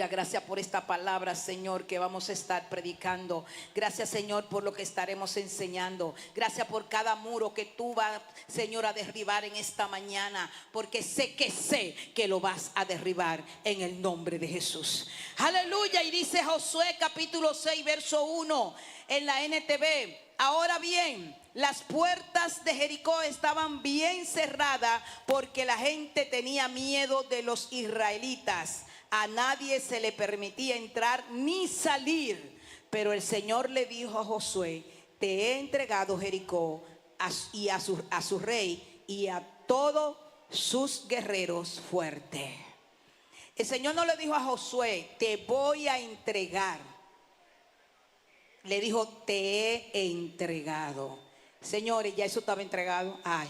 Aleluya, gracias por esta palabra, Señor, que vamos a estar predicando. Gracias, Señor, por lo que estaremos enseñando. Gracias por cada muro que tú vas, Señor, a derribar en esta mañana, porque sé que lo vas a derribar en el nombre de Jesús. Aleluya. Y dice Josué capítulo 6 verso 1 en la NTV: ahora bien, las puertas de Jericó estaban bien cerradas porque la gente tenía miedo de los israelitas. A nadie se le permitía entrar ni salir. Pero el Señor le dijo a Josué: te he entregado Jericó y a su rey y a todos sus guerreros fuertes. El Señor no le dijo a Josué: te voy a entregar. Le dijo: te he entregado. Señores, ya eso estaba entregado. Ay.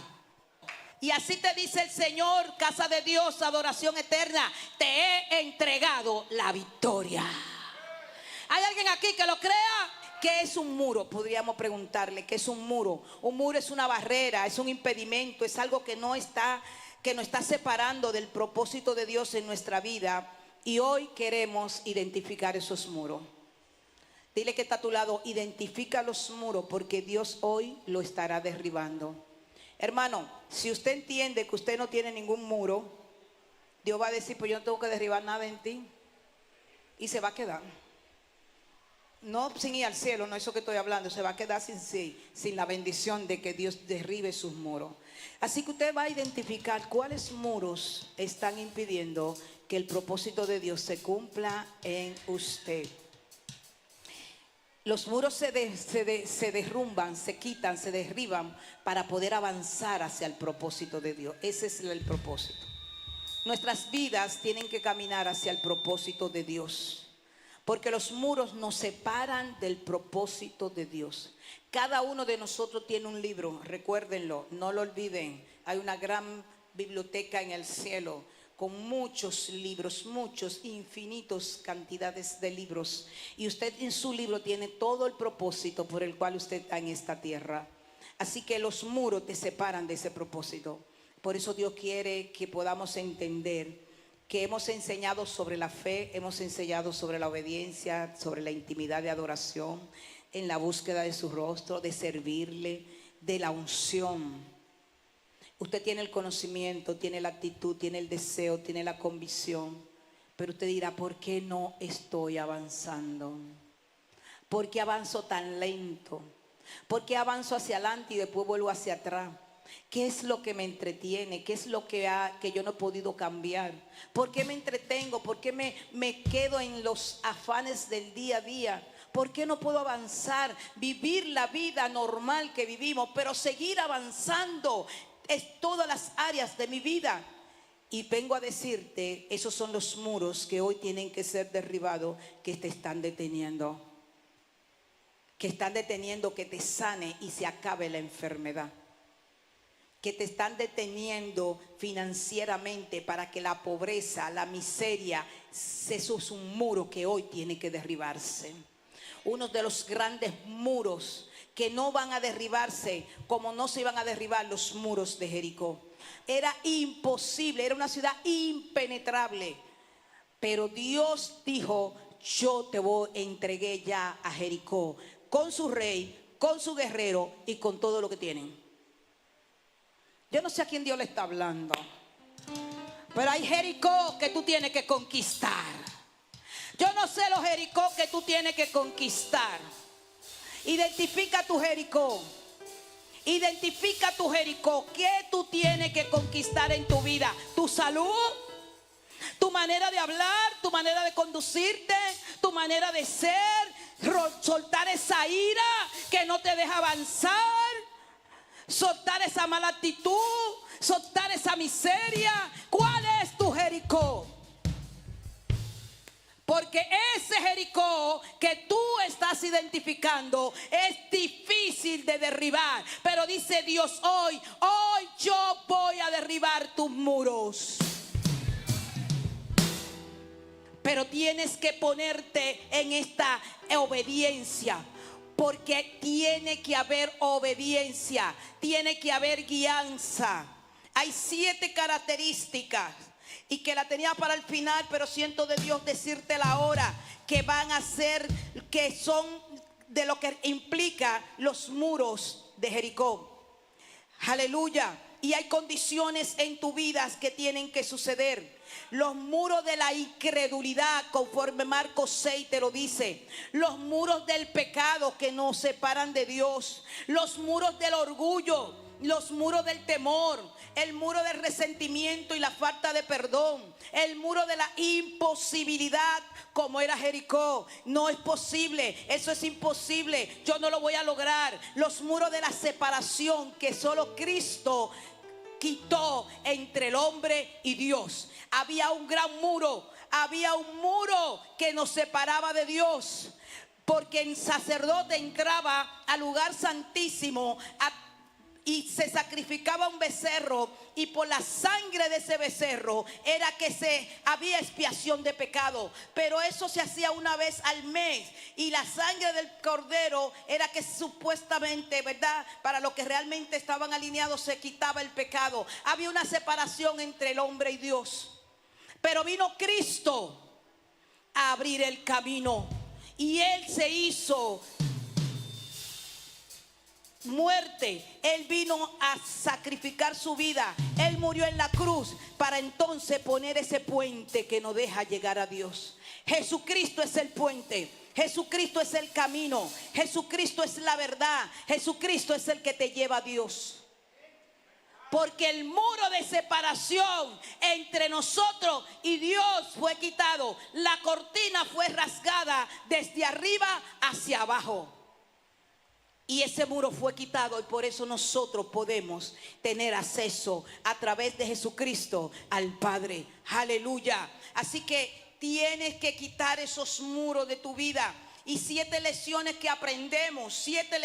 Y así te dice el Señor, casa de Dios, adoración eterna: te he entregado la victoria. ¿Hay alguien aquí que lo crea? ¿Qué es un muro? Podríamos preguntarle, ¿qué es un muro? Un muro es una barrera, es un impedimento, es algo que nos está separando del propósito de Dios en nuestra vida. Y hoy queremos identificar esos muros. Dile que está a tu lado: identifica los muros, porque Dios hoy lo estará derribando. Hermano, si usted entiende que usted no tiene ningún muro, Dios va a decir: pues yo no tengo que derribar nada en ti. Y se va a quedar. No sin ir al cielo, no es eso que estoy hablando. Se va a quedar sin la bendición de que Dios derribe sus muros. Así que usted va a identificar cuáles muros están impidiendo que el propósito de Dios se cumpla en usted. Los muros se derrumban, se quitan, se derriban para poder avanzar hacia el propósito de Dios. Ese es el propósito. Nuestras vidas tienen que caminar hacia el propósito de Dios, porque los muros nos separan del propósito de Dios. Cada uno de nosotros tiene un libro, recuérdenlo, no lo olviden. Hay una gran biblioteca en el cielo con muchos libros, muchos, infinitos cantidades de libros. Y usted en su libro tiene todo el propósito por el cual usted está en esta tierra. Así que los muros te separan de ese propósito. Por eso Dios quiere que podamos entender que hemos enseñado sobre la fe, hemos enseñado sobre la obediencia, sobre la intimidad de adoración, en la búsqueda de su rostro, de servirle, de la unción. Usted tiene el conocimiento, tiene la actitud, tiene el deseo, tiene la convicción, pero usted dirá: ¿por qué no estoy avanzando? ¿Por qué avanzo tan lento? ¿Por qué avanzo hacia adelante y después vuelvo hacia atrás? ¿Qué es lo que me entretiene? ¿Qué es lo que yo no he podido cambiar? ¿Por qué me entretengo? ¿Por qué me quedo en los afanes del día a día? ¿Por qué no puedo avanzar? Vivir la vida normal que vivimos, pero seguir avanzando es todas las áreas de mi vida. Y vengo a decirte: esos son los muros que hoy tienen que ser derribados, que te están deteniendo. Que están deteniendo que te sane y se acabe la enfermedad. Que te están deteniendo financieramente para que la pobreza, la miseria, eso es un muro que hoy tiene que derribarse. Uno de los grandes muros que no van a derribarse como no se iban a derribar los muros de Jericó. Era imposible, era una ciudad impenetrable. Pero Dios dijo: yo entregué ya a Jericó, con su rey, con su guerrero y con todo lo que tienen. Yo no sé a quién Dios le está hablando, pero hay Jericó que tú tienes que conquistar. Yo no sé los Jericó que tú tienes que conquistar. Identifica tu Jericó. Identifica tu Jericó. ¿Qué tú tienes que conquistar en tu vida? Tu salud, tu manera de hablar, tu manera de conducirte, tu manera de ser, soltar esa ira que no te deja avanzar, soltar esa mala actitud, soltar esa miseria. ¿Cuál es tu Jericó? Porque ese Jericó que tú estás identificando es difícil de derribar. Pero dice Dios: hoy yo voy a derribar tus muros. Pero tienes que ponerte en esta obediencia. Porque tiene que haber obediencia, tiene que haber guianza. Hay 7 características y que la tenía para el final, pero siento de Dios decírtela ahora, que van a ser, que son de lo que implica los muros de Jericó. Aleluya. Y hay condiciones en tu vida que tienen que suceder. Los muros de la incredulidad, conforme Marcos 6 te lo dice. Los muros del pecado que nos separan de Dios. Los muros del orgullo. Los muros del temor. El muro del resentimiento y la falta de perdón. El muro de la imposibilidad, como era Jericó. No es posible, eso es imposible, yo no lo voy a lograr. Los muros de la separación que solo Cristo quitó entre el hombre y Dios. Había un gran muro, había un muro que nos separaba de Dios, porque el sacerdote entraba al lugar santísimo y se sacrificaba un becerro, y por la sangre de ese becerro era que había expiación de pecado, pero eso se hacía una vez al mes, y la sangre del cordero era que supuestamente, ¿verdad?, para los que realmente estaban alineados, se quitaba el pecado. Había una separación entre el hombre y Dios, pero vino Cristo a abrir el camino, y Él se hizo muerte. Él vino a sacrificar su vida. Él murió en la cruz para entonces poner ese puente que nos deja llegar a Dios. Jesucristo es el puente. Jesucristo es el camino. Jesucristo es la verdad. Jesucristo es el que te lleva a Dios. Porque el muro de separación entre nosotros y Dios fue quitado. La cortina fue rasgada desde arriba hacia abajo. Y ese muro fue quitado, y por eso nosotros podemos tener acceso a través de Jesucristo al Padre. Aleluya. Así que tienes que quitar esos muros de tu vida. Y 7 lecciones que aprendemos, 7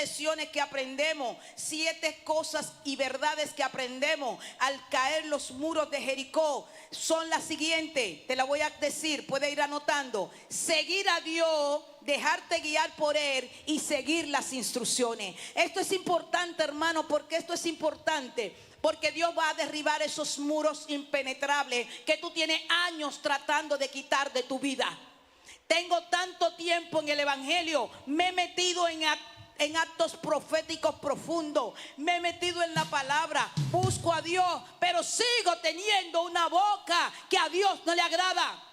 cosas y verdades que aprendemos al caer los muros de Jericó son las siguientes. Te la voy a decir, puedes ir anotando. Seguir a Dios, dejarte guiar por Él y seguir las instrucciones. Esto es importante, hermano, porque esto es importante. Porque Dios va a derribar esos muros impenetrables que tú tienes años tratando de quitar de tu vida. Tengo tanto tiempo en el evangelio, me he metido en actos proféticos profundos, me he metido en la palabra, busco a Dios, pero sigo teniendo una boca que a Dios no le agrada,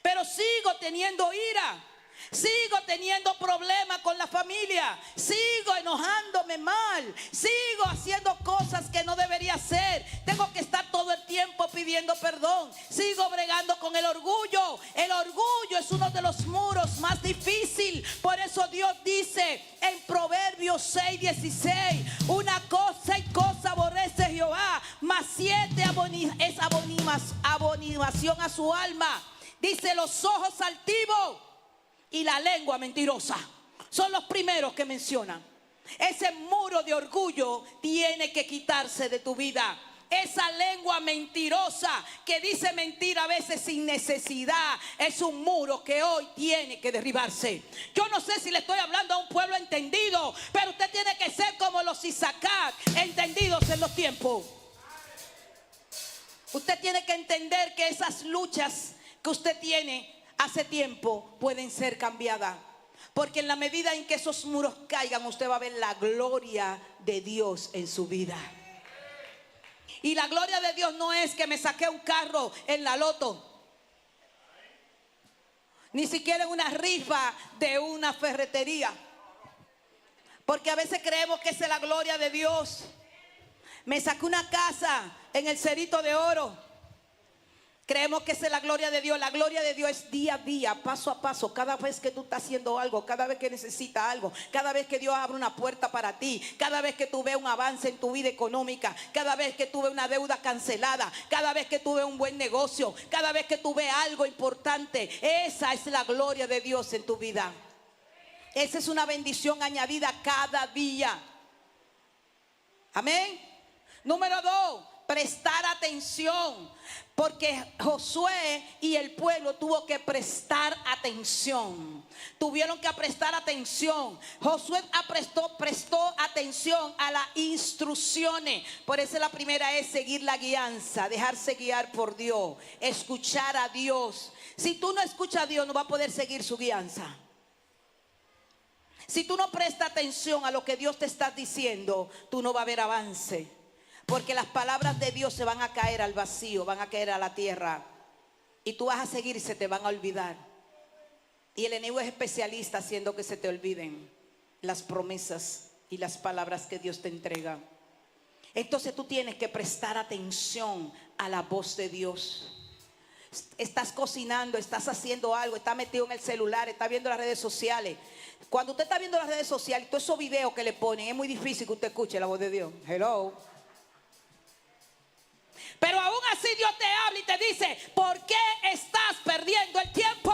pero sigo teniendo ira, sigo teniendo problemas con la familia, sigo enojándome mal, sigo haciendo cosas que no debería hacer, tengo que estar todo el tiempo pidiendo perdón, sigo bregando con el orgullo. El orgullo es uno de los muros más difíciles. Por eso Dios dice en Proverbios 6:16, una cosa y cosa aborrece Jehová, mas 7 es abominación a su alma. Dice: los ojos altivos y la lengua mentirosa son los primeros que mencionan. Ese muro de orgullo tiene que quitarse de tu vida. Esa lengua mentirosa que dice mentira a veces sin necesidad es un muro que hoy tiene que derribarse. Yo no sé si le estoy hablando a un pueblo entendido, pero usted tiene que ser como los Isacar, entendidos en los tiempos. Usted tiene que entender que esas luchas que usted tiene hace tiempo pueden ser cambiadas, porque en la medida en que esos muros caigan, usted va a ver la gloria de Dios en su vida. Y la gloria de Dios no es que me saqué un carro en la loto, ni siquiera en una rifa de una ferretería, porque a veces creemos que esa es la gloria de Dios. Me saqué una casa en el Cerrito de Oro. Creemos que esa es la gloria de Dios. La gloria de Dios es día a día, paso a paso. Cada vez que tú estás haciendo algo, cada vez que necesitas algo, cada vez que Dios abre una puerta para ti, cada vez que tú ves un avance en tu vida económica, cada vez que tú ves una deuda cancelada, cada vez que tú ves un buen negocio, cada vez que tú ves algo importante. Esa es la gloria de Dios en tu vida. Esa es una bendición añadida cada día. Amén. Número 2. prestar atención, porque Josué y el pueblo tuvo que prestar atención. Tuvieron que prestar atención. Josué prestó atención a las instrucciones. Por eso la primera es seguir la guianza, dejarse guiar por Dios, escuchar a Dios. Si tú no escuchas a Dios, no vas a poder seguir su guianza. Si tú no prestas atención a lo que Dios te está diciendo, tú no vas a ver avance. Porque las palabras de Dios se van a caer al vacío, van a caer a la tierra. Y tú vas a seguir y se te van a olvidar. Y el enemigo es especialista haciendo que se te olviden las promesas y las palabras que Dios te entrega. Entonces tú tienes que prestar atención a la voz de Dios. Estás cocinando, estás haciendo algo, estás metido en el celular, estás viendo las redes sociales. Cuando usted está viendo las redes sociales, todos esos videos que le ponen, es muy difícil que usted escuche la voz de Dios. Hello. Pero aún así Dios te habla y te dice: ¿por qué estás perdiendo el tiempo?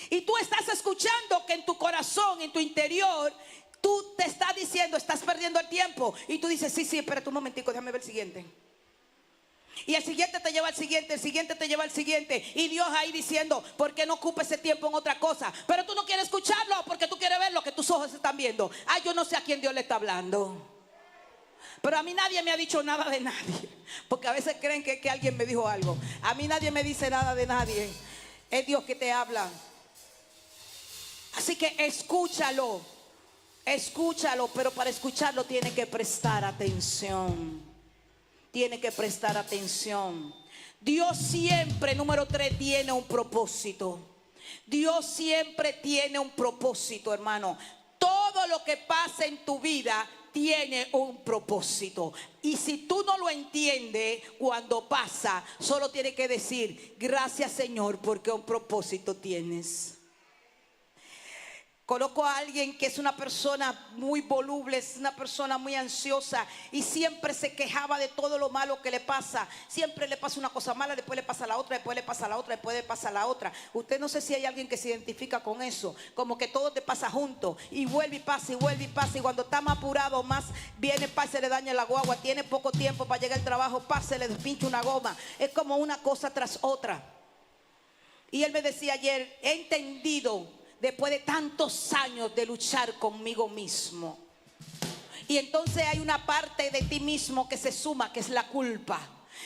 Y tú estás escuchando que en tu corazón, en tu interior, tú te estás diciendo: estás perdiendo el tiempo. Y tú dices: sí, espérate un momentico, déjame ver el siguiente. Y el siguiente te lleva al siguiente, el siguiente te lleva al siguiente. Y Dios ahí diciendo: ¿por qué no ocupes ese tiempo en otra cosa? Pero tú no quieres escucharlo porque tú quieres ver lo que tus ojos están viendo. Yo no sé a quién Dios le está hablando. Pero a mí nadie me ha dicho nada de nadie. Porque a veces creen que alguien me dijo algo. A mí nadie me dice nada de nadie. Es Dios que te habla. Así que escúchalo. Escúchalo, pero para escucharlo tiene que prestar atención. Tiene que prestar atención. Dios siempre, número 3, tiene un propósito. Dios siempre tiene un propósito, hermano. Todo lo que pasa en tu vida tiene un propósito. Y si tú no lo entiendes cuando pasa, solo tienes que decir: gracias, Señor, porque un propósito tienes. Coloco a alguien que es una persona muy voluble, es una persona muy ansiosa y siempre se quejaba de todo lo malo que le pasa. Siempre le pasa una cosa mala, después le pasa la otra, después le pasa la otra, después le pasa la otra. Usted no sé si hay alguien que se identifica con eso, como que todo te pasa junto y vuelve y pasa y vuelve y pasa. Y cuando está más apurado, más viene, pasa, se le daña la guagua, tiene poco tiempo para llegar al trabajo, pasa, se le despincha una goma. Es como una cosa tras otra. Y él me decía ayer: he entendido, después de tantos años de luchar conmigo mismo. Y entonces hay una parte de ti mismo que se suma, que es la culpa.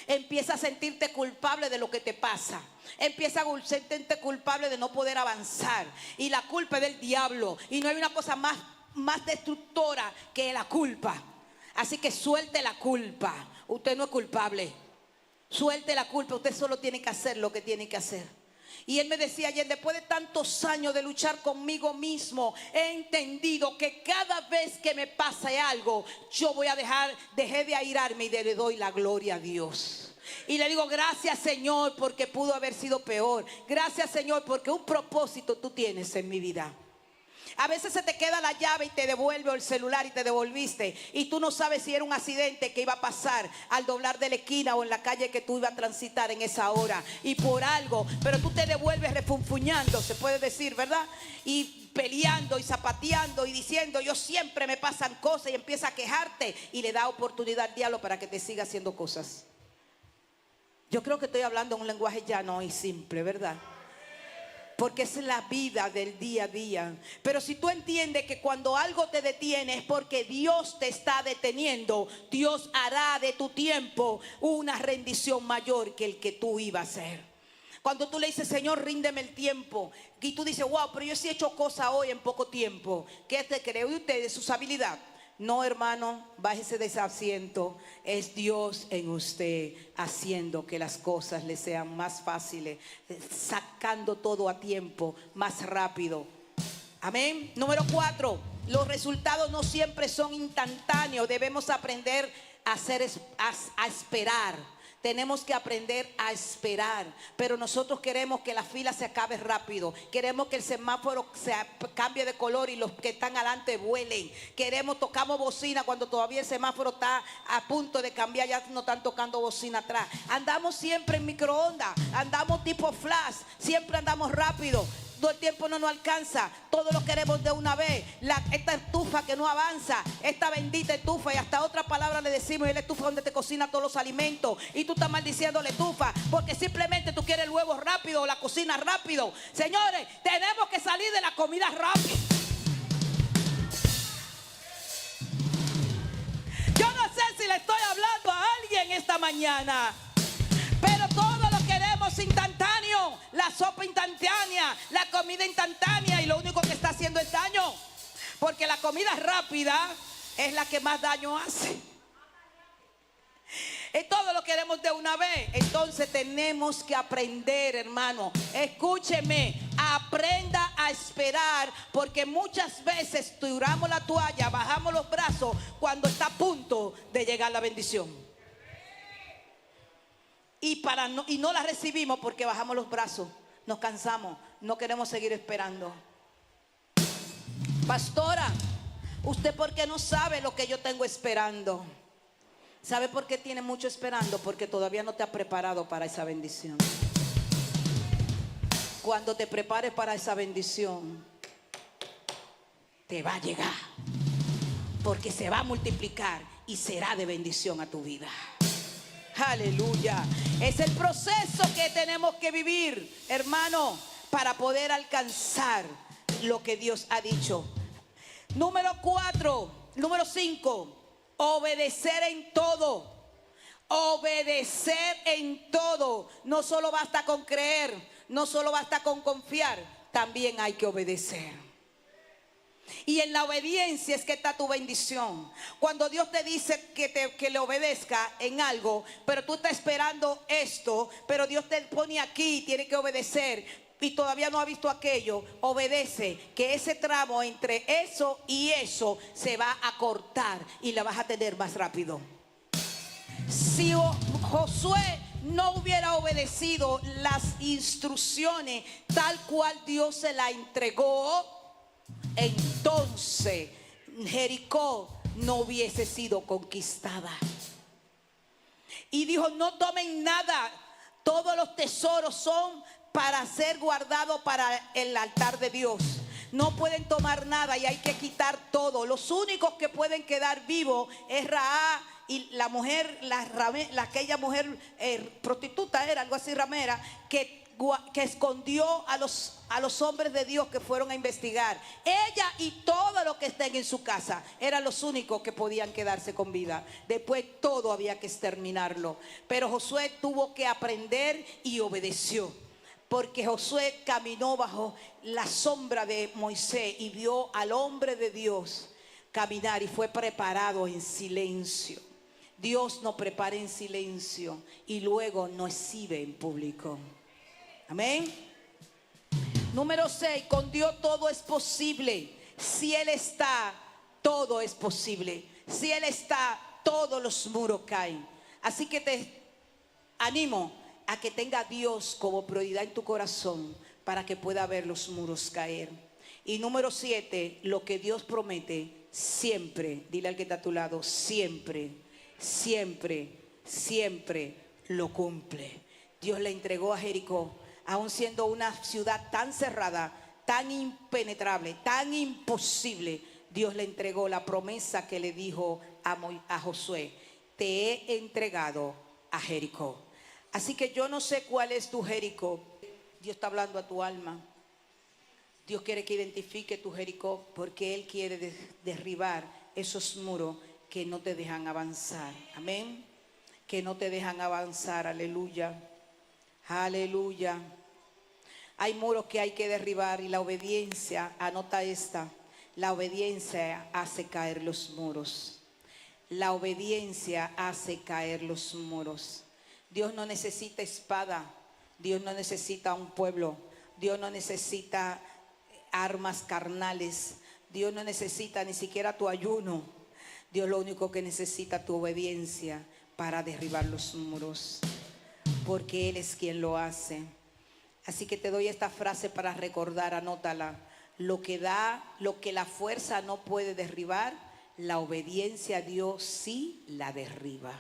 Empieza a sentirte culpable de lo que te pasa. Empieza a sentirte culpable de no poder avanzar. Y la culpa es del diablo. Y no hay una cosa más destructora que la culpa. Así que suelte la culpa. Usted no es culpable. Suelte la culpa. Usted solo tiene que hacer lo que tiene que hacer. Y él me decía ayer: después de tantos años de luchar conmigo mismo, he entendido que cada vez que me pasa algo, yo voy a dejé de airarme y le doy la gloria a Dios. Y le digo: gracias, Señor, porque pudo haber sido peor. Gracias, Señor, porque un propósito tú tienes en mi vida. A veces se te queda la llave y te devuelve, o el celular y te devolviste, y tú no sabes si era un accidente que iba a pasar al doblar de la esquina o en la calle que tú ibas a transitar en esa hora, y por algo, pero tú te devuelves refunfuñando, se puede decir, ¿verdad? Y peleando y zapateando y diciendo: yo siempre me pasan cosas, y empieza a quejarte y le da oportunidad al diablo para que te siga haciendo cosas. Yo creo que estoy hablando en un lenguaje llano y simple, ¿verdad? Porque es la vida del día a día. Pero si tú entiendes que cuando algo te detiene es porque Dios te está deteniendo, Dios hará de tu tiempo una rendición mayor que el que tú ibas a hacer. Cuando tú le dices: Señor, ríndeme el tiempo, y tú dices: wow, pero yo sí he hecho cosas hoy en poco tiempo. ¿Qué te cree usted de sus habilidades? No, hermano, bájese de ese asiento. Es Dios en usted haciendo que las cosas le sean más fáciles, sacando todo a tiempo, más rápido. Amén. Número 4, los resultados no siempre son instantáneos. Debemos aprender a esperar. Tenemos que aprender a esperar. Pero nosotros queremos que la fila se acabe rápido. Queremos que el semáforo cambie de color y los que están adelante vuelen. Tocamos bocina cuando todavía el semáforo está a punto de cambiar. Ya no están tocando bocina atrás. Andamos siempre en microondas. Andamos tipo flash. Siempre andamos rápido. todo el tiempo no nos alcanza, todo lo queremos de una vez. Esta estufa que no avanza, esta bendita estufa, y hasta otra palabra le decimos, es la estufa donde te cocina todos los alimentos, y tú estás maldiciendo la estufa porque simplemente tú quieres el huevo rápido o la cocina rápido. Señores, tenemos que salir de la comida rápida. Yo no sé si le estoy hablando a alguien esta mañana, pero todo lo queremos instantáneo, la sopa instantánea, la comida instantánea, y lo único que está haciendo es daño, porque la comida rápida es la que más daño hace. Y todo lo queremos de una vez. Entonces tenemos que aprender, hermano. Escúcheme, aprenda a esperar, porque muchas veces tiramos la toalla, bajamos los brazos cuando está a punto de llegar la bendición. Y no la recibimos porque bajamos los brazos, nos cansamos, no queremos seguir esperando. Pastora, ¿usted por qué no sabe lo que yo tengo esperando? ¿Sabe por qué tiene mucho esperando? Porque todavía no te has preparado para esa bendición. Cuando te prepares para esa bendición, te va a llegar, porque se va a multiplicar y será de bendición a tu vida. Aleluya. Es el proceso que tenemos que vivir, hermano, para poder alcanzar lo que Dios ha dicho. Número 5. Obedecer en todo. Obedecer en todo. No solo basta con creer, no solo basta con confiar, también hay que obedecer. Y en la obediencia es que está tu bendición. Cuando Dios te dice que le obedezca en algo, pero tú estás esperando esto, pero Dios te pone aquí, tiene que obedecer, y todavía no ha visto aquello, obedece, que ese tramo entre eso y eso se va a cortar y la vas a tener más rápido. Si Josué no hubiera obedecido las instrucciones tal cual Dios se la entregó, entonces Jericó no hubiese sido conquistada. Y dijo, no tomen nada, todos los tesoros son para ser guardados para el altar de Dios. No pueden tomar nada y hay que quitar todo. Los únicos que pueden quedar vivos es Rahab y la mujer, aquella mujer prostituta, era algo así, ramera, que escondió a los hombres de Dios que fueron a investigar. Ella y todo lo que estén en su casa eran los únicos que podían quedarse con vida. Después todo había que exterminarlo. Pero Josué tuvo que aprender y obedeció, porque Josué caminó bajo la sombra de Moisés y vio al hombre de Dios caminar y fue preparado en silencio. Dios nos prepara en silencio y luego nos exhibe en público. Amén. Número 6, con Dios todo es posible. Si Él está, todo es posible. Si Él está, todos los muros caen. Así que te animo a que tenga a Dios como prioridad en tu corazón para que pueda ver los muros caer. Y número 7, lo que Dios promete siempre, dile al que está a tu lado, siempre, siempre, siempre lo cumple. Dios le entregó a Jericó, aun siendo una ciudad tan cerrada, tan impenetrable, tan imposible. Dios le entregó la promesa que le dijo a Josué: te he entregado a Jericó. Así que yo no sé cuál es tu Jericó. Dios está hablando a tu alma. Dios quiere que identifique tu Jericó, porque Él quiere derribar esos muros que no te dejan avanzar. Amén. Que no te dejan avanzar. Aleluya. Aleluya. Hay muros que hay que derribar y la obediencia, anota esta, la obediencia hace caer los muros. La obediencia hace caer los muros. Dios no necesita espada, Dios no necesita un pueblo, Dios no necesita armas carnales, Dios no necesita ni siquiera tu ayuno. Dios lo único que necesita es tu obediencia para derribar los muros, porque Él es quien lo hace. Así que te doy esta frase para recordar, anótala. Lo que la fuerza no puede derribar, la obediencia a Dios sí la derriba.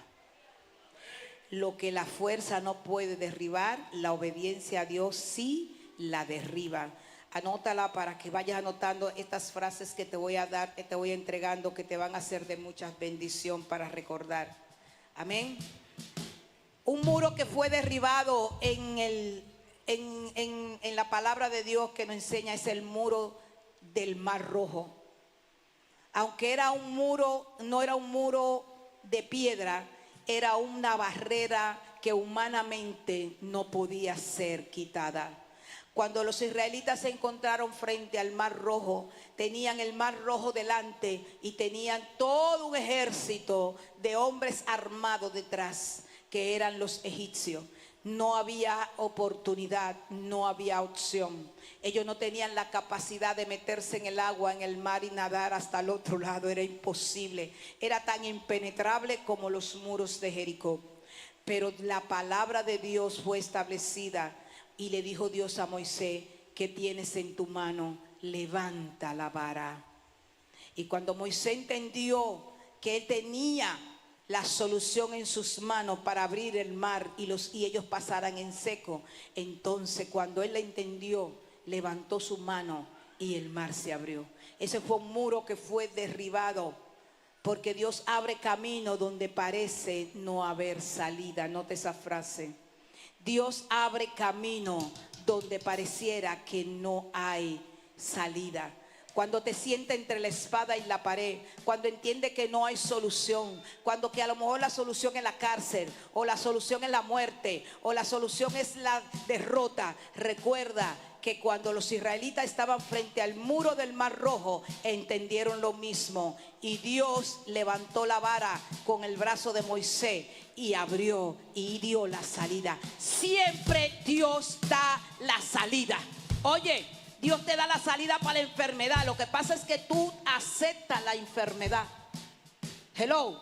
Lo que la fuerza no puede derribar, la obediencia a Dios sí la derriba. Anótala para que vayas anotando estas frases que te voy a dar, que te voy entregando, que te van a ser de mucha bendición para recordar. Amén. Un muro que fue derribado en la palabra de Dios que nos enseña es el muro del Mar Rojo. Aunque era un muro, no era un muro de piedra, era una barrera que humanamente no podía ser quitada. Cuando los israelitas se encontraron frente al Mar Rojo, tenían el Mar Rojo delante y tenían todo un ejército de hombres armados detrás, que eran los egipcios. No había oportunidad, no había opción. Ellos no tenían la capacidad de meterse en el agua, en el mar y nadar hasta el otro lado. Era imposible. Era tan impenetrable como los muros de Jericó. Pero la palabra de Dios fue establecida y le dijo Dios a Moisés: ¿qué tienes en tu mano? Levanta la vara. Y cuando Moisés entendió que él tenía la solución en sus manos para abrir el mar y ellos pasaran en seco, entonces cuando él la entendió, levantó su mano y el mar se abrió. Ese fue un muro que fue derribado, porque Dios abre camino donde parece no haber salida. Note esa frase: Dios abre camino donde pareciera que no hay salida. Cuando te sientes entre la espada y la pared, cuando entiendes que no hay solución, cuando que a lo mejor la solución es la cárcel, o la solución es la muerte, o la solución es la derrota, recuerda que cuando los israelitas estaban frente al muro del Mar Rojo, entendieron lo mismo, y Dios levantó la vara con el brazo de Moisés y abrió y dio la salida. Siempre Dios da la salida. Oye, Dios te da la salida para la enfermedad. Lo que pasa es que tú aceptas la enfermedad. Hello.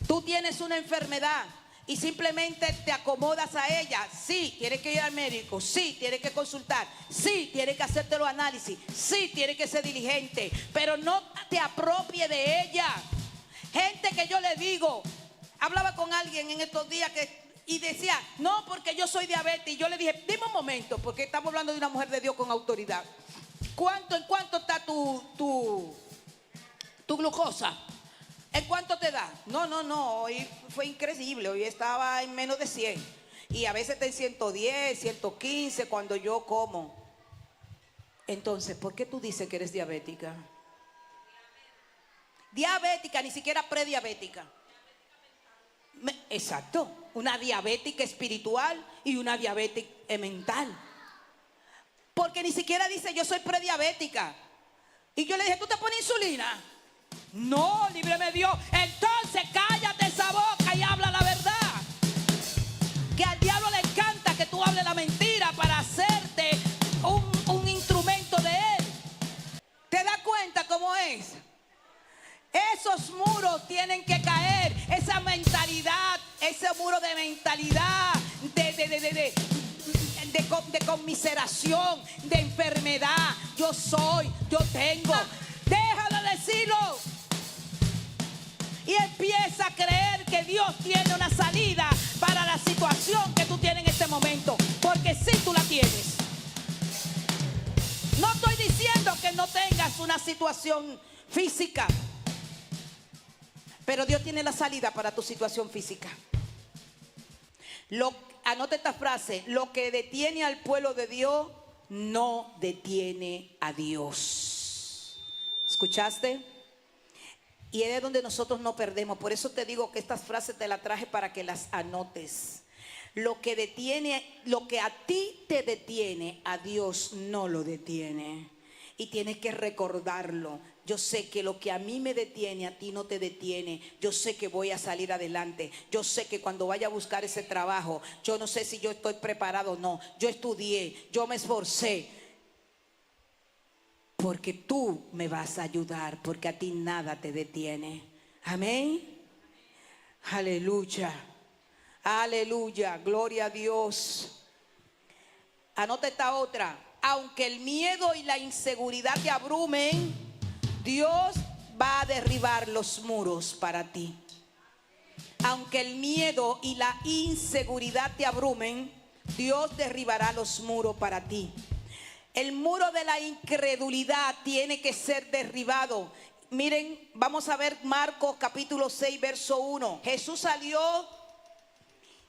Tú tienes una enfermedad y simplemente te acomodas a ella. Sí, tienes que ir al médico. Sí, tienes que consultar. Sí, tienes que hacerte los análisis. Sí, tienes que ser diligente. Pero no te apropie de ella. Gente que yo le digo, hablaba con alguien en estos días y decía: no, porque yo soy diabetes. Y yo le dije: dime un momento, porque estamos hablando de una mujer de Dios con autoridad. ¿En cuánto está tu glucosa? ¿En cuánto te da? No, hoy fue increíble. Hoy estaba en menos de 100. Y a veces está en 110, 115 cuando yo como. Entonces, ¿por qué tú dices que eres diabética? Diabética, ni siquiera prediabética. Exacto, una diabética espiritual y una diabética mental. Porque ni siquiera dice: yo soy prediabética. Y yo le dije: ¿tú te pones insulina? No, líbreme Dios. Entonces cállate esa boca y habla la verdad. Que al diablo le encanta que tú hables la mentira para hacerte un instrumento de él. ¿Te das cuenta cómo es? Esos muros tienen que caer. Esa mentalidad, ese muro de mentalidad de conmiseración, de enfermedad. Yo soy, yo tengo. Déjalo decirlo. Y empieza a creer que Dios tiene una salida para la situación que tú tienes en este momento. Porque sí, tú la tienes. No estoy diciendo que no tengas una situación física, pero Dios tiene la salida para tu situación física. Anota esta frase: lo que detiene al pueblo de Dios no detiene a Dios. ¿Escuchaste? Y es de donde nosotros no perdemos. Por eso te digo que estas frases te las traje para que las anotes. Lo que a ti te detiene, a Dios no lo detiene. Y tienes que recordarlo. Yo sé que lo que a mí me detiene, a ti no te detiene. Yo sé que voy a salir adelante. Yo sé que cuando vaya a buscar ese trabajo, yo no sé si yo estoy preparado o no. Yo estudié, yo me esforcé. Porque tú me vas a ayudar, porque a ti nada te detiene. Amén. Aleluya. Aleluya. Gloria a Dios. Anota esta otra. Aunque el miedo y la inseguridad te abrumen, Dios va a derribar los muros para ti. Aunque el miedo y la inseguridad te abrumen, Dios derribará los muros para ti. El muro de la incredulidad tiene que ser derribado. Miren, vamos a ver Marcos capítulo 6, verso 1. Jesús salió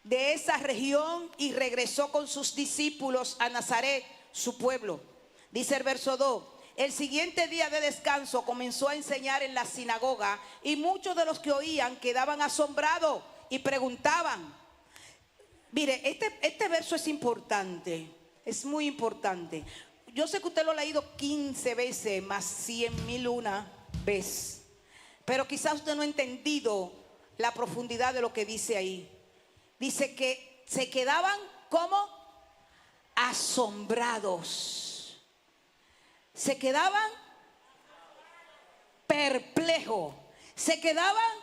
de esa región y regresó con sus discípulos a Nazaret, su pueblo. Dice el verso 2. El siguiente día de descanso comenzó a enseñar en la sinagoga y muchos de los que oían quedaban asombrados y preguntaban. Mire, este verso es importante, es muy importante. Yo sé que usted lo ha leído 15 veces, más 100.001 veces, pero quizás usted no ha entendido la profundidad de lo que dice ahí. Dice que se quedaban como asombrados, se quedaban perplejos, se quedaban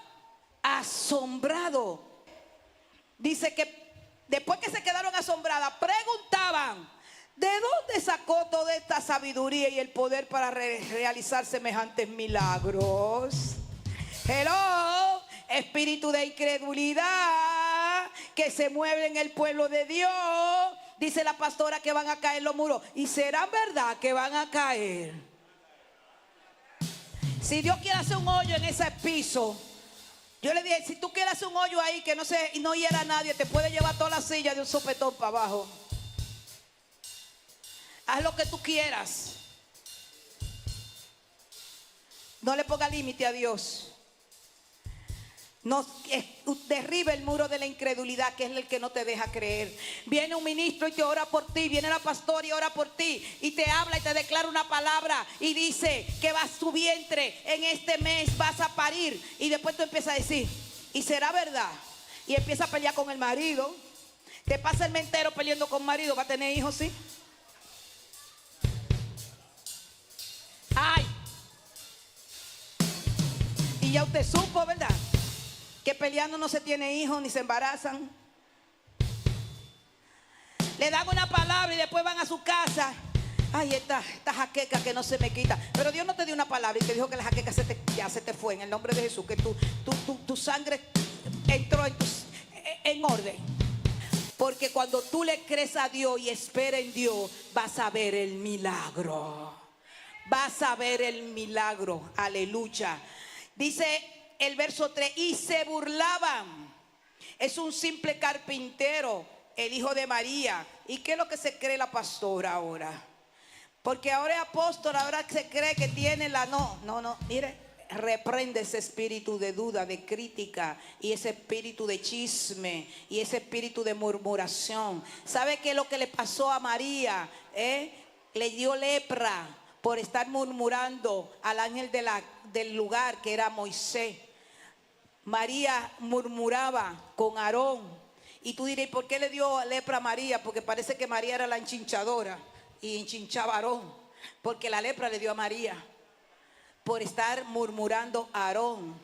asombrados. Dice que después que se quedaron asombradas, preguntaban: ¿de dónde sacó toda esta sabiduría y el poder para realizar semejantes milagros? Hello, espíritu de incredulidad que se mueve en el pueblo de Dios. Dice la pastora que van a caer los muros. ¿Y será verdad que van a caer? Si Dios quiere hacer un hoyo en ese piso, yo le dije, si tú quieres hacer un hoyo ahí que no hiera a nadie, te puede llevar toda la silla de un sopetón para abajo. Haz lo que tú quieras. No le ponga límite a Dios. No, derriba el muro de la incredulidad, que es el que no te deja creer. Viene un ministro y te ora por ti. Viene la pastora y ora por ti y te habla y te declara una palabra y dice que vas tu vientre en este mes, vas a parir. Y después tú empiezas a decir, ¿y será verdad? Y empieza a pelear con el marido. Te pasa el mes entero peleando con el marido. ¿Va a tener hijos? Sí. Ay. Y ya usted supo, ¿verdad?, que peleando no se tiene hijos ni se embarazan. Le dan una palabra y después van a su casa. Ay, esta jaqueca que no se me quita. Pero Dios no te dio una palabra y te dijo que la jaqueca ya se te fue en el nombre de Jesús. Que tu sangre entró en orden. Porque cuando tú le crees a Dios y esperas en Dios, vas a ver el milagro. Vas a ver el milagro. Aleluya. Dice el verso 3, y se burlaban. Es un simple carpintero, el hijo de María. ¿Y qué es lo que se cree la pastora ahora? Porque ahora es apóstol, ahora se cree que tiene la... No, mire, reprende ese espíritu de duda, de crítica, y ese espíritu de chisme, y ese espíritu de murmuración. ¿Sabe qué es lo que le pasó a María? Le dio lepra por estar murmurando al ángel del lugar, que era Moisés. María murmuraba con Aarón. Y tú dirás, ¿por qué le dio lepra a María? Porque parece que María era la enchinchadora y enchinchaba a Aarón. Porque la lepra le dio a María por estar murmurando a Aarón.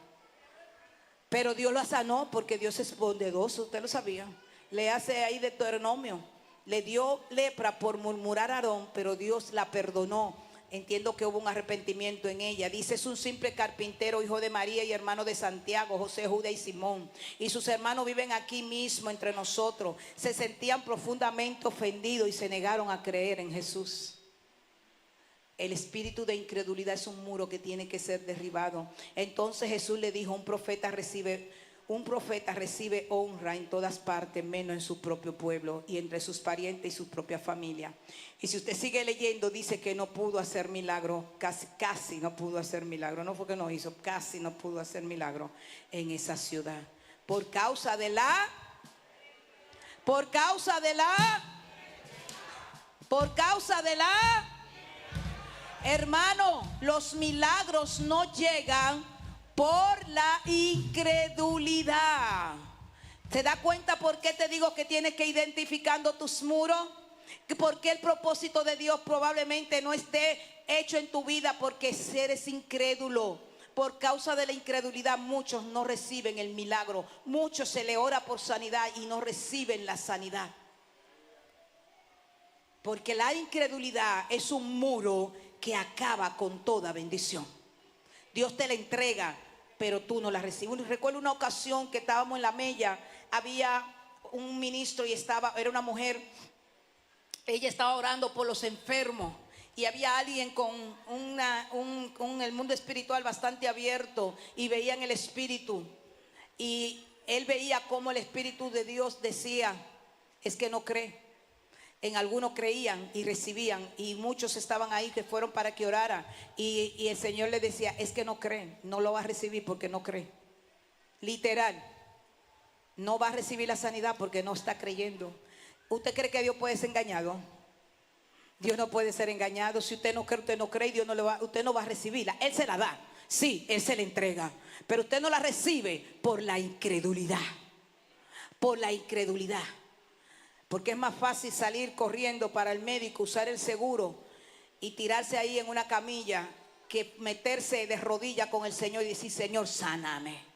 Pero Dios la sanó porque Dios es bondadoso. Usted lo sabía. Le hace ahí Deuteronomio. Le dio lepra por murmurar a Aarón, pero Dios la perdonó. Entiendo que hubo un arrepentimiento en ella. Dice, es un simple carpintero, hijo de María y hermano de Santiago, José, Judas y Simón. Y sus hermanos viven aquí mismo entre nosotros. Se sentían profundamente ofendidos y se negaron a creer en Jesús. El espíritu de incredulidad es un muro que tiene que ser derribado. Entonces Jesús le dijo, un profeta recibe honra en todas partes, menos en su propio pueblo y entre sus parientes y su propia familia. Y si usted sigue leyendo, dice que no pudo hacer milagro, casi no pudo hacer milagro. No fue que no hizo, casi no pudo hacer milagro en esa ciudad. Por causa de la hermano, los milagros no llegan por la incredulidad. ¿Te das cuenta por qué te digo que tienes que ir identificando tus muros? Porque el propósito de Dios probablemente no esté hecho en tu vida porque eres incrédulo. Por causa de la incredulidad muchos no reciben el milagro. Muchos se le ora por sanidad y no reciben la sanidad. Porque la incredulidad es un muro que acaba con toda bendición. Dios te la entrega, pero tú no la recibes. Recuerdo una ocasión que estábamos en la Mella, había un ministro y era una mujer. Ella estaba orando por los enfermos y había alguien con el mundo espiritual bastante abierto y veía en el espíritu, y él veía cómo el Espíritu de Dios decía: es que no cree. En algunos creían y recibían, y muchos estaban ahí que fueron para que orara, y el Señor le decía: es que no creen, no lo va a recibir porque no cree. Literal, no va a recibir la sanidad porque no está creyendo. ¿Usted cree que Dios puede ser engañado? Dios no puede ser engañado. Si usted no cree, Dios no le va, usted no va a recibirla. Él se la da, sí, Él se la entrega, pero usted no la recibe por la incredulidad. Por la incredulidad. Porque es más fácil salir corriendo para el médico, usar el seguro y tirarse ahí en una camilla, que meterse de rodillas con el Señor y decir: Señor, sáname.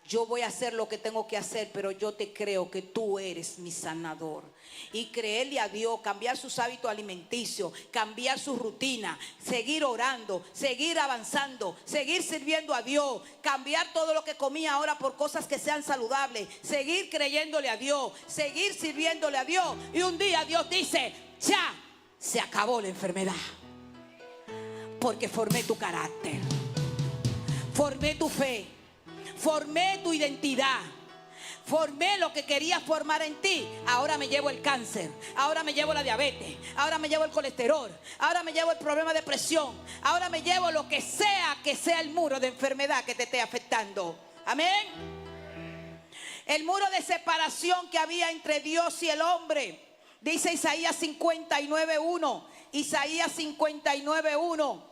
Yo voy a hacer lo que tengo que hacer, pero yo te creo que tú eres mi sanador. Y creerle a Dios, cambiar sus hábitos alimenticios, cambiar su rutina, seguir orando, seguir avanzando, seguir sirviendo a Dios, cambiar todo lo que comía ahora por cosas que sean saludables, seguir creyéndole a Dios, seguir sirviéndole a Dios. Y un día Dios dice: ya se acabó la enfermedad, porque formé tu carácter, formé tu fe, formé tu identidad, formé lo que quería formar en ti. Ahora me llevo el cáncer, ahora me llevo la diabetes, ahora me llevo el colesterol, ahora me llevo el problema de presión, ahora me llevo lo que sea el muro de enfermedad que te esté afectando. Amén. El muro de separación que había entre Dios y el hombre, dice Isaías 59:1. Isaías 59:1.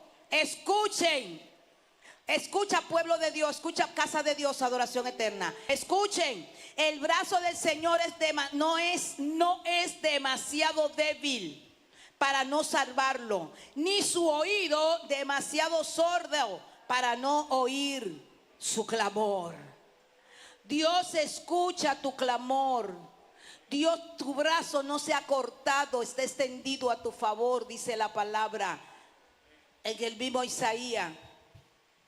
Escucha, pueblo de Dios, escucha, casa de Dios, adoración eterna. Escuchen, el brazo del Señor no es demasiado débil para no salvarlo, ni su oído demasiado sordo para no oír su clamor. Dios escucha tu clamor. Dios, tu brazo no se ha cortado, está extendido a tu favor, dice la palabra en el mismo Isaías.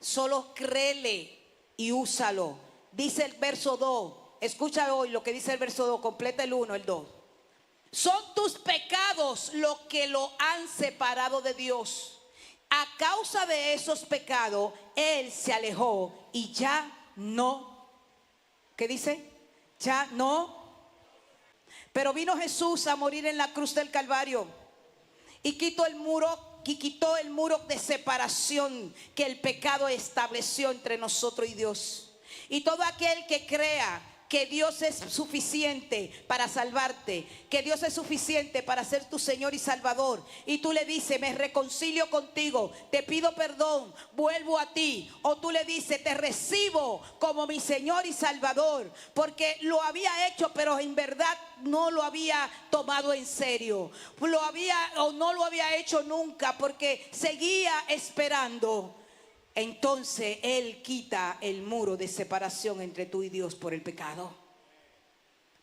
Solo créele y úsalo. Dice el verso 2. Escucha hoy lo que dice el verso 2. Completa el 1, el 2. Son tus pecados lo que lo han separado de Dios. A causa de esos pecados, Él se alejó y ya no. ¿Qué dice? Ya no. Pero vino Jesús a morir en la cruz del Calvario y quitó el muro de separación que el pecado estableció entre nosotros y Dios. Y todo aquel que crea que Dios es suficiente para salvarte, que Dios es suficiente para ser tu Señor y Salvador, y tú le dices: me reconcilio contigo, te pido perdón, vuelvo a ti, o tú le dices: te recibo como mi Señor y Salvador, porque lo había hecho pero en verdad no lo había tomado en serio, no lo había hecho nunca porque seguía esperando. Entonces Él quita el muro de separación entre tú y Dios por el pecado.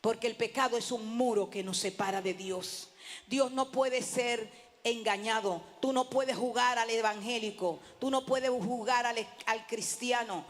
Porque el pecado es un muro que nos separa de Dios. Dios no puede ser engañado. Tú no puedes jugar al evangélico, tú no puedes jugar al cristiano,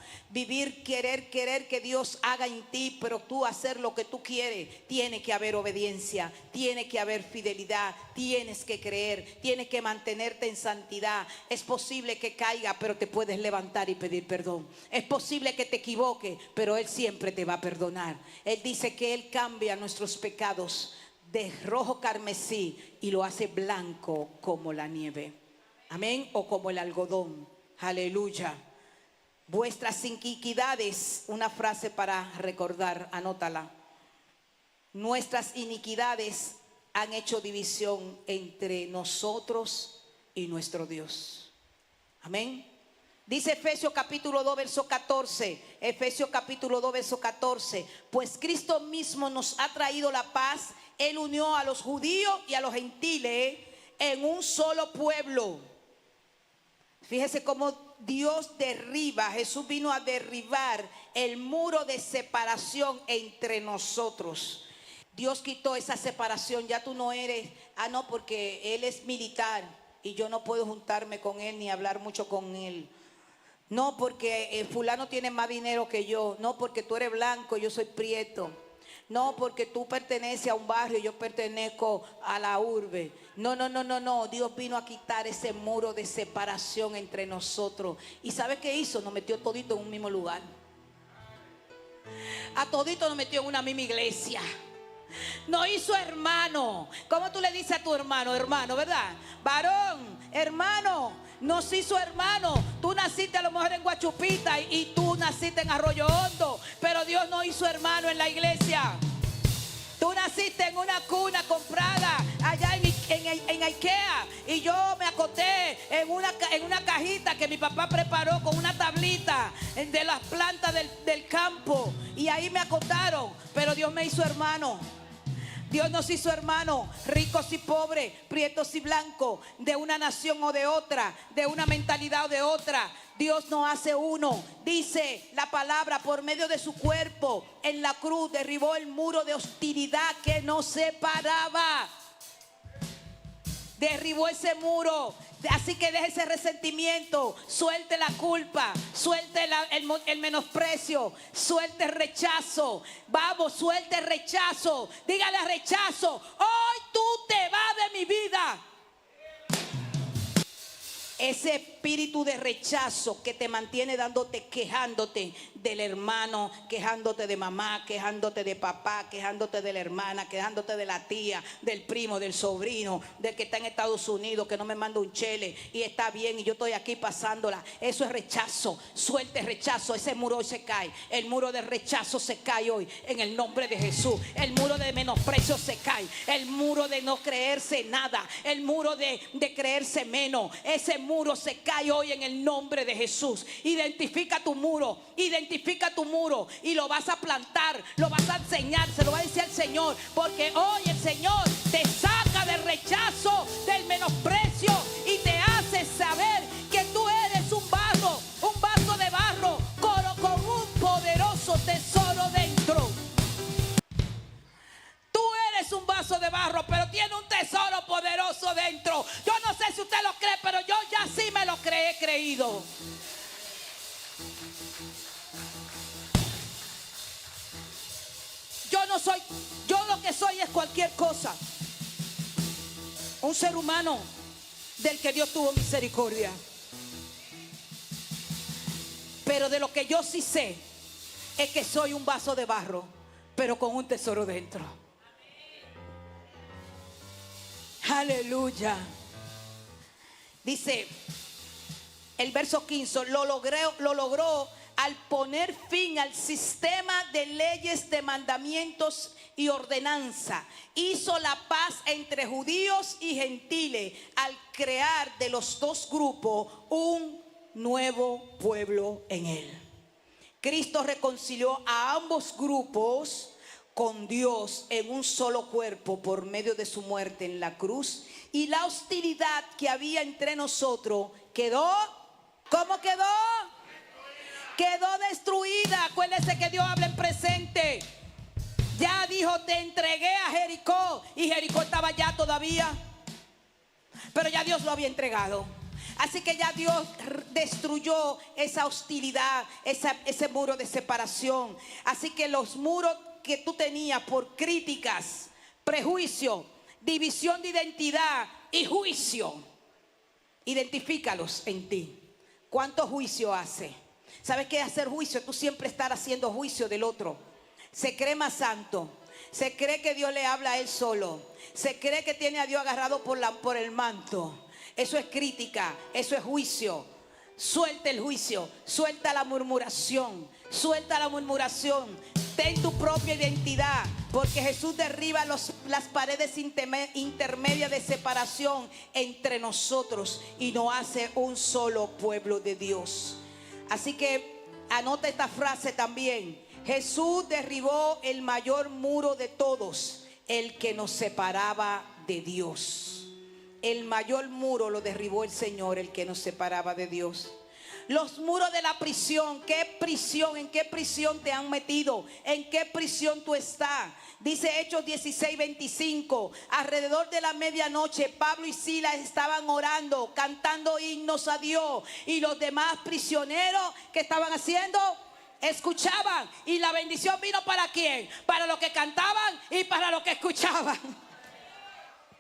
querer que Dios haga en ti, pero tú hacer lo que tú quieres. Tiene que haber obediencia, tiene que haber fidelidad, tienes que creer, tienes que mantenerte en santidad. Es posible que caiga, pero te puedes levantar y pedir perdón. Es posible que te equivoques, pero Él siempre te va a perdonar. Él dice que Él cambia nuestros pecados de rojo carmesí y lo hace blanco como la nieve. Amén. O como el algodón. Aleluya. Vuestras iniquidades, una frase para recordar, anótala. Nuestras iniquidades han hecho división entre nosotros y nuestro Dios. Amén. Dice Efesios capítulo 2 verso 14. Efesios capítulo 2 verso 14. Pues Cristo mismo nos ha traído la paz. Él unió a los judíos y a los gentiles en un solo pueblo. Fíjese cómo Dios Jesús vino a derribar el muro de separación entre nosotros. Dios quitó esa separación. Ya tú no eres, no, porque él es militar y yo no puedo juntarme con él ni hablar mucho con él. No, porque fulano tiene más dinero que yo. No, porque tú eres blanco y yo soy prieto. No, porque tú perteneces a un barrio, yo pertenezco a la urbe. No, no, no, no, no. Dios vino a quitar ese muro de separación entre nosotros. ¿Y sabe qué hizo? Nos metió todito en un mismo lugar. A todito nos metió en una misma iglesia. Nos hizo hermano. ¿Cómo tú le dices a tu hermano? Hermano, ¿verdad? Varón, hermano. Nos hizo hermano. Tú naciste a lo mejor en Guachupita y tú naciste en Arroyo Hondo, pero Dios nos hizo hermano en la iglesia. Tú naciste en una cuna comprada allá en Ikea y yo me acosté en una cajita que mi papá preparó con una tablita de las plantas del campo, y ahí me acostaron, pero Dios me hizo hermano. Dios nos hizo hermanos, ricos y pobres, prietos y blancos, de una nación o de otra, de una mentalidad o de otra. Dios nos hace uno. Dice la palabra, por medio de su cuerpo en la cruz derribó el muro de hostilidad que nos separaba. Derribó ese muro. Así que deje ese resentimiento, suelte la culpa, suelte el menosprecio, suelte el rechazo. Vamos, suelte el rechazo. Dígale rechazo: hoy tú te vas de mi vida. Ese espíritu de rechazo que te mantiene quejándote del hermano, quejándote de mamá, quejándote de papá, quejándote de la hermana, quejándote de la tía, del primo, del sobrino, del que está en Estados Unidos, que no me manda un chele y está bien y yo estoy aquí pasándola. Eso es rechazo. Suelte rechazo. Ese muro hoy se cae. El muro de rechazo se cae hoy en el nombre de Jesús. El muro de menosprecio se cae. El muro de no creerse nada. El muro de creerse menos. Ese muro se cae hoy en el nombre de Jesús. Identifica tu muro. Identifica tu muro y lo vas a plantar, lo vas a enseñar, se lo va a decir al Señor, porque hoy el Señor te saca del rechazo, del menosprecio y te hace saber que tú eres un vaso de barro con un poderoso tesoro dentro. Tú eres un vaso de barro, pero tiene un tesoro poderoso dentro. Yo no sé si usted lo cree, pero yo ya sí me lo he creído. Yo lo que soy es cualquier cosa. Un ser humano del que Dios tuvo misericordia. Pero de lo que yo sí sé es que soy un vaso de barro, pero con un tesoro dentro. Aleluya. Dice el verso 15, lo logró al poner fin al sistema de leyes, de mandamientos y ordenanza. Hizo la paz entre judíos y gentiles al crear de los dos grupos un nuevo pueblo en él. Cristo reconcilió a ambos grupos con Dios en un solo cuerpo por medio de su muerte en la cruz, y la hostilidad que había entre nosotros quedó, ¿cómo quedó? Quedó destruida. Acuérdese que Dios habla en presente. Ya dijo, te entregué a Jericó, y Jericó estaba allá todavía, pero ya Dios lo había entregado. Así que ya Dios destruyó esa hostilidad, ese muro de separación. Así que los muros que tú tenías por críticas, prejuicio, división de identidad y juicio, identifícalos en ti. ¿Cuánto juicio hace? ¿Sabes qué es hacer juicio? Tú siempre estar haciendo juicio del otro. Se cree más santo. Se cree que Dios le habla a él solo. Se cree que tiene a Dios agarrado por el manto. Eso es crítica, eso es juicio. Suelta el juicio, suelta la murmuración, suelta la murmuración. Ten tu propia identidad, porque Jesús derriba las paredes intermedias de separación entre nosotros y nos hace un solo pueblo de Dios. Así que anota esta frase también. Jesús derribó el mayor muro de todos, el que nos separaba de Dios. El mayor muro lo derribó el Señor, el que nos separaba de Dios. Los muros de la prisión. ¿Qué prisión? ¿En qué prisión te han metido? ¿En qué prisión tú estás? Dice Hechos 16:25. Alrededor de la medianoche, Pablo y Silas estaban orando, cantando himnos a Dios. Y los demás prisioneros, ¿qué estaban haciendo? escuchaban. Y la bendición vino ¿para quién? Para los que cantaban y para los que escuchaban.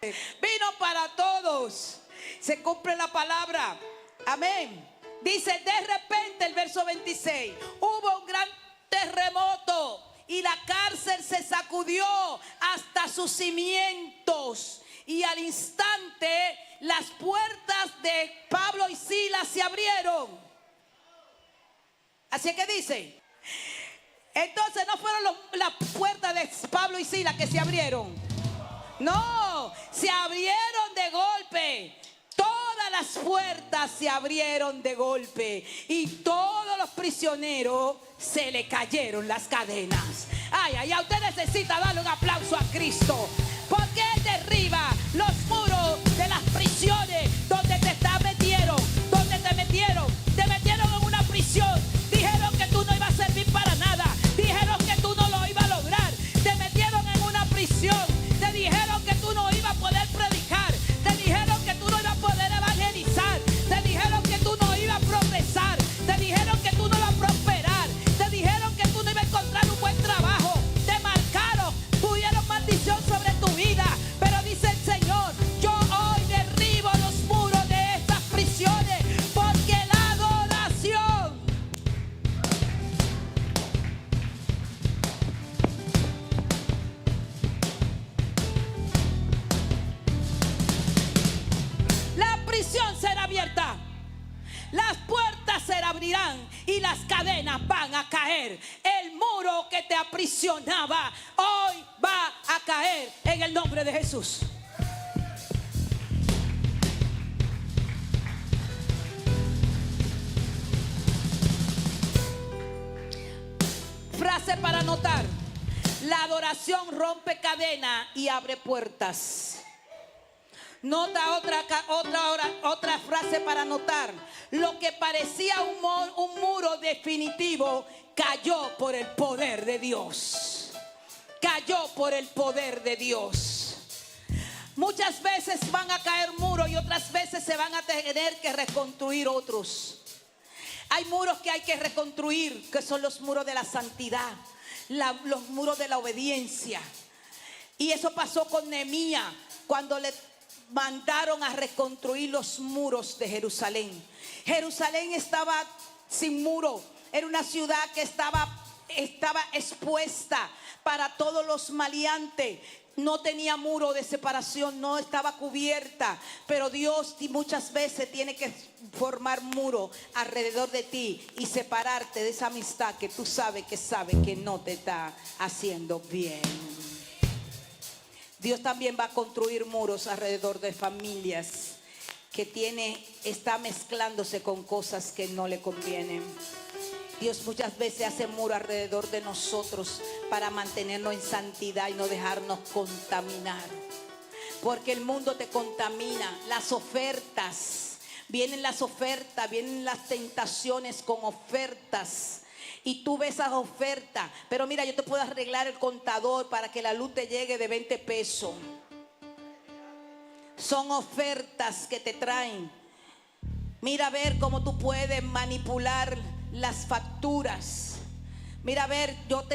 Vino para todos. Se cumple la palabra. Amén. Dice, de repente, el verso 26, hubo un gran terremoto y la cárcel se sacudió hasta sus cimientos. Y al instante las puertas de Pablo y Silas se abrieron. Así que dice, entonces no fueron las puertas de Pablo y Silas que se abrieron. No, se abrieron de golpe. Todas las puertas se abrieron de golpe y todos los prisioneros se le cayeron las cadenas. Ay, ay, ay, usted necesita darle un aplauso a Cristo, porque Él derriba los muros de las prisiones donde te metieron en una prisión. Dijeron que tú no ibas a servir para nada, dijeron que tú no lo ibas a lograr, te metieron en una prisión, te dijeron que tú no ibas a poder predicar, te dijeron que tú no ibas a poder evangelizar, te dijeron que tú no ibas a progresar, te dijeron que tú no ibas a prosperar, te dijeron que tú no ibas a encontrar un buen trabajo, te marcaron, tuvieron maldición sobre tu vida. Pero dice el Señor, yo hoy derribo los muros de estas prisiones, porque la adoración, la prisión será abierta, las puertas se abrirán y las cadenas van a caer. El muro que te aprisionaba hoy va a caer en el nombre de Jesús. Frase para anotar: la adoración rompe cadena y abre puertas. Nota otra frase para anotar: lo que parecía un muro definitivo cayó por el poder de Dios. Cayó por el poder de Dios. Muchas veces van a caer muros y otras veces se van a tener que reconstruir otros. Hay muros que hay que reconstruir, que son los muros de la santidad, los muros de la obediencia. Y eso pasó con Nehemías cuando le mandaron a reconstruir los muros de Jerusalén. Jerusalén estaba sin muro. Era una ciudad que estaba expuesta para todos los maleantes. No tenía muro de separación, no estaba cubierta. Pero Dios muchas veces tiene que formar muro alrededor de ti y separarte de esa amistad que tú sabes que no te está haciendo bien. Dios también va a construir muros alrededor de familias que está mezclándose con cosas que no le convienen. Dios muchas veces hace muro alrededor de nosotros para mantenernos en santidad y no dejarnos contaminar. Porque el mundo te contamina. Vienen las tentaciones con ofertas. Y tú ves esas ofertas. Pero mira, yo te puedo arreglar el contador para que la luz te llegue de 20 pesos. Son ofertas que te traen. Mira a ver cómo tú puedes manipular las facturas. Mira a ver, yo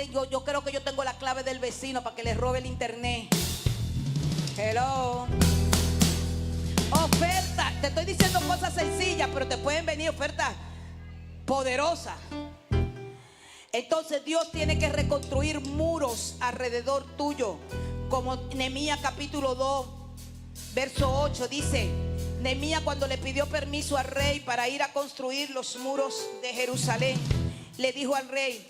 creo que yo tengo la clave del vecino para que le robe el internet. Hello. Oferta. Te estoy diciendo cosas sencillas, pero te pueden venir ofertas poderosas. Entonces Dios tiene que reconstruir muros alrededor tuyo. Como Nehemías capítulo 2, verso 8 dice: Nehemías, cuando le pidió permiso al rey para ir a construir los muros de Jerusalén, le dijo al rey: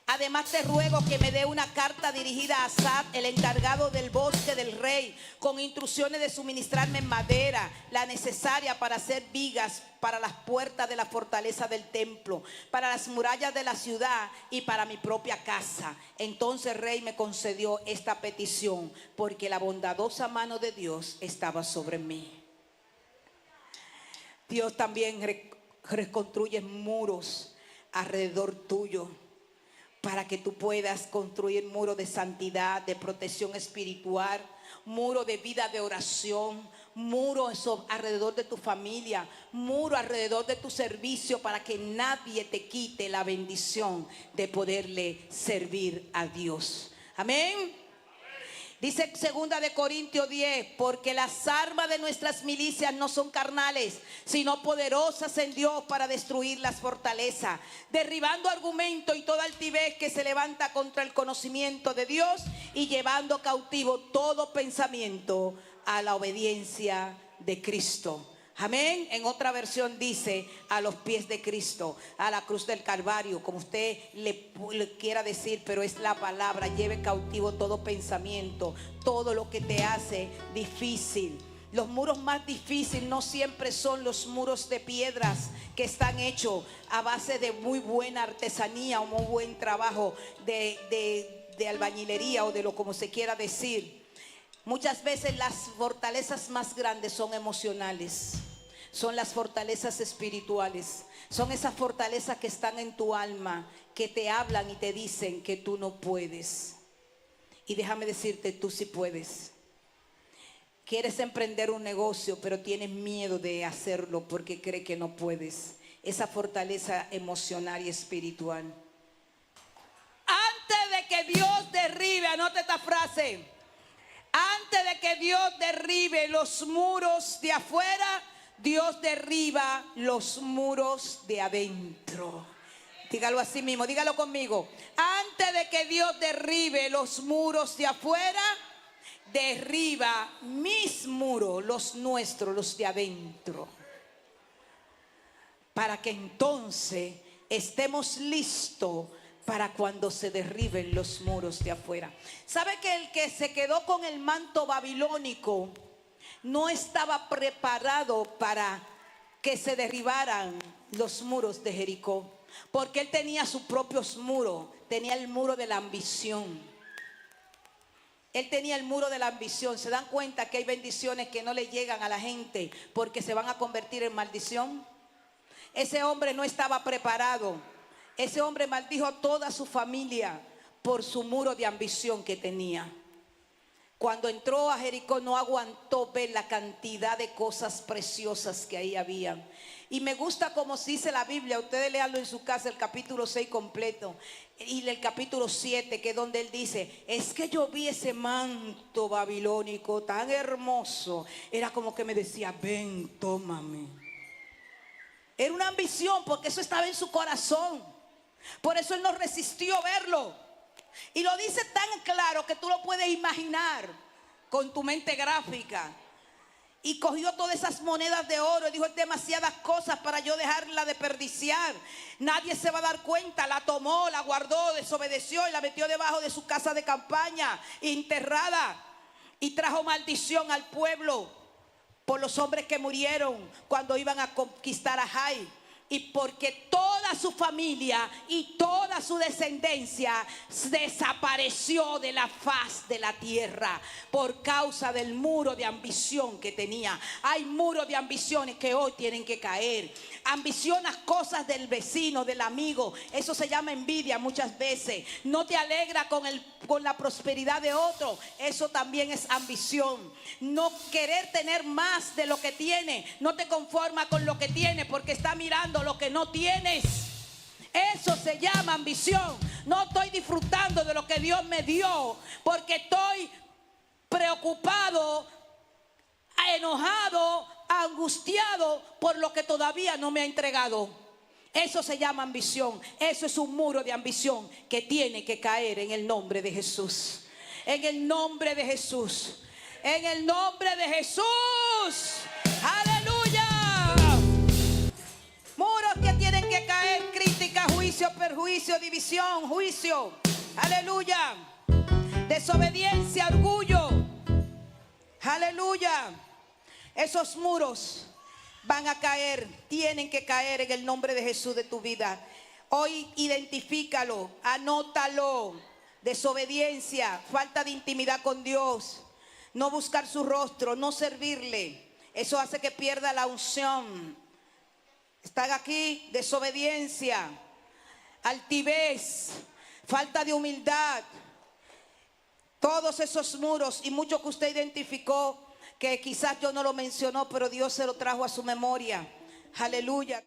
además te ruego que me dé una carta dirigida a Asaf, el encargado del bosque del rey, con instrucciones de suministrarme madera, la necesaria para hacer vigas para las puertas de la fortaleza del templo, para las murallas de la ciudad y para mi propia casa. Entonces el rey me concedió esta petición, porque la bondadosa mano de Dios estaba sobre mí. Dios también reconstruye muros alrededor tuyo, para que tú puedas construir muro de santidad, de protección espiritual, muro de vida de oración, muro alrededor de tu familia, muro alrededor de tu servicio, para que nadie te quite la bendición de poderle servir a Dios. Amén. Dice 2 de Corintios 10, porque las armas de nuestras milicias no son carnales, sino poderosas en Dios para destruir las fortalezas, derribando argumentos y toda altivez que se levanta contra el conocimiento de Dios y llevando cautivo todo pensamiento a la obediencia de Cristo. Amén. En otra versión dice a los pies de Cristo, a la cruz del Calvario, como usted le quiera decir, pero es la palabra. Lleve cautivo todo pensamiento, todo lo que te hace difícil. Los muros más difíciles no siempre son los muros de piedras que están hechos a base de muy buena artesanía o muy buen trabajo de albañilería o de lo como se quiera decir. Muchas veces las fortalezas más grandes son emocionales, son las fortalezas espirituales, son esas fortalezas que están en tu alma, que te hablan y te dicen que tú no puedes. Y déjame decirte, tú sí puedes. Quieres emprender un negocio, pero tienes miedo de hacerlo porque crees que no puedes. Esa fortaleza emocional y espiritual. Antes de que Dios derribe, anote esta frase. Antes de que Dios derribe los muros de afuera, Dios derriba los muros de adentro. Dígalo así mismo, dígalo conmigo. Antes de que Dios derribe los muros de afuera, derriba mis muros, los nuestros, los de adentro. Para que entonces estemos listos para cuando se derriben los muros de afuera. ¿Sabe que el que se quedó con el manto babilónico no estaba preparado para que se derribaran los muros de Jericó? Porque él tenía sus propios muros. Tenía el muro de la ambición. Él tenía el muro de la ambición. ¿Se dan cuenta que hay bendiciones que no le llegan a la gente porque se van a convertir en maldición? Ese hombre no estaba preparado. Ese hombre maldijo a toda su familia por su muro de ambición que tenía. Cuando entró a Jericó no aguantó ver la cantidad de cosas preciosas que ahí había. Y me gusta como dice la Biblia, ustedes léanlo en su casa, el capítulo 6 completo y el capítulo 7, que es donde él dice, es que yo vi ese manto babilónico tan hermoso, era como que me decía, ven, tómame. Era una ambición porque eso estaba en su corazón. Por eso él no resistió verlo. Y lo dice tan claro que tú lo puedes imaginar con tu mente gráfica. Y cogió todas esas monedas de oro y dijo, es demasiadas cosas para yo dejarla desperdiciar. Nadie se va a dar cuenta. La tomó, la guardó, desobedeció y la metió debajo de su casa de campaña, enterrada. Y trajo maldición al pueblo por los hombres que murieron cuando iban a conquistar a Jai. Y porque toda su familia y toda su descendencia desapareció de la faz de la tierra por causa del muro de ambición que tenía. Hay muros de ambiciones que hoy tienen que caer. Ambicionas cosas del vecino, del amigo. Eso se llama envidia muchas veces. No te alegra con la prosperidad de otro. Eso también es ambición. No querer tener más de lo que tiene. No te conforma con lo que tiene porque está mirando lo que no tienes. Eso se llama ambición. No estoy disfrutando de lo que Dios me dio porque estoy preocupado, enojado, angustiado por lo que todavía no me ha entregado. Eso se llama ambición. Eso es un muro de ambición que tiene que caer en el nombre de Jesús. En el nombre de Jesús. En el nombre de Jesús. Aleluya. Muros que tienen que caer, crítica, juicio, perjuicio, división, juicio. Aleluya. Desobediencia, orgullo. Aleluya. Esos muros van a caer, tienen que caer en el nombre de Jesús de tu vida. Hoy identifícalo, anótalo. Desobediencia, falta de intimidad con Dios, no buscar su rostro, no servirle. Eso hace que pierda la unción. Están aquí, desobediencia, altivez, falta de humildad. Todos esos muros y mucho que usted identificó, que quizás yo no lo mencionó, pero Dios se lo trajo a su memoria. Aleluya.